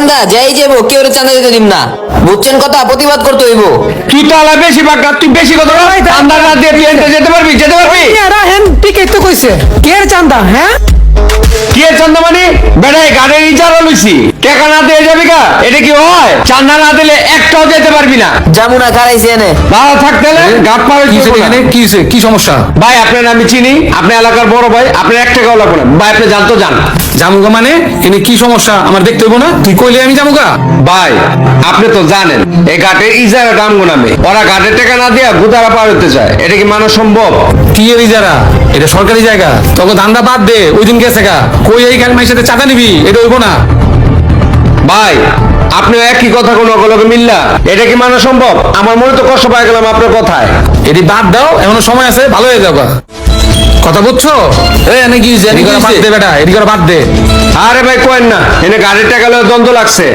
চান্দা যাই যাবো কেউ চান্দা দিতে দিম না, বুঝছেন কথা? প্রতিবাদ করতে হইব। তুই তো আলা বেশি বাক্কা, তুই বেশি কথা চান্দা না দিয়ে তুই এনতে যেতে পারবি? ঠিকই তো কইছে, কে চান্দা? হ্যাঁ কি এর চান্দা মানে? বেড়াই গাড়ির ইজারা লইছি, টাকা না দিয়ে যাবি কা? এটা কি হয়? চান্দা না দিলে একটাও যেতে পারবি না। জামুনা খারাইছে এনে দাদা থাকতে হলে গাপ পাড়ে কি হয়েছে, কি সমস্যা? ভাই আপনার আমি চিনি, আপনি এলাকার বড় ভাই, আপনার এক টাকাও লাগবে না ভাই, আপনি জানতো জান। জামুগা মানে এনে কি সমস্যা আমার দেখতে হইব না? তুই কইলে আমি জামুগা? ভাই আপনি তো জানেন এই ঘাটের ইজারা দাম নামে, ওরা ঘাটের টাকা না দিয়া গুদারা পার হতে চায়, এটা কি মানা সম্ভব? কি এর ইজারা? এটা সরকারি জায়গা, তোকে ধান্দা বাদ দে। ওই দিন গেছে গা, কই এই গাড়ি মাইর সাথে চাঁদা নিবি? এটা হইব না ভাই আপনি একই কথা কোনো অগলকে মিললা, এটা কি মানা সম্ভব? আমার মনে তো কষ্ট পাই গেলাম আপনার কথায়। এটি বাদ দাও, এখনো সময় আছে, ভালো হয়ে যাবা। কথা বুঝছো? এনে কি হয়েছে? এদিকে বাদ দে বেটা, এদিকে বাদ দে। আরে ভাই কোয়েন না, এনে গাড়ির টাকা লয়ে দ্বন্দ্ব লাগছে।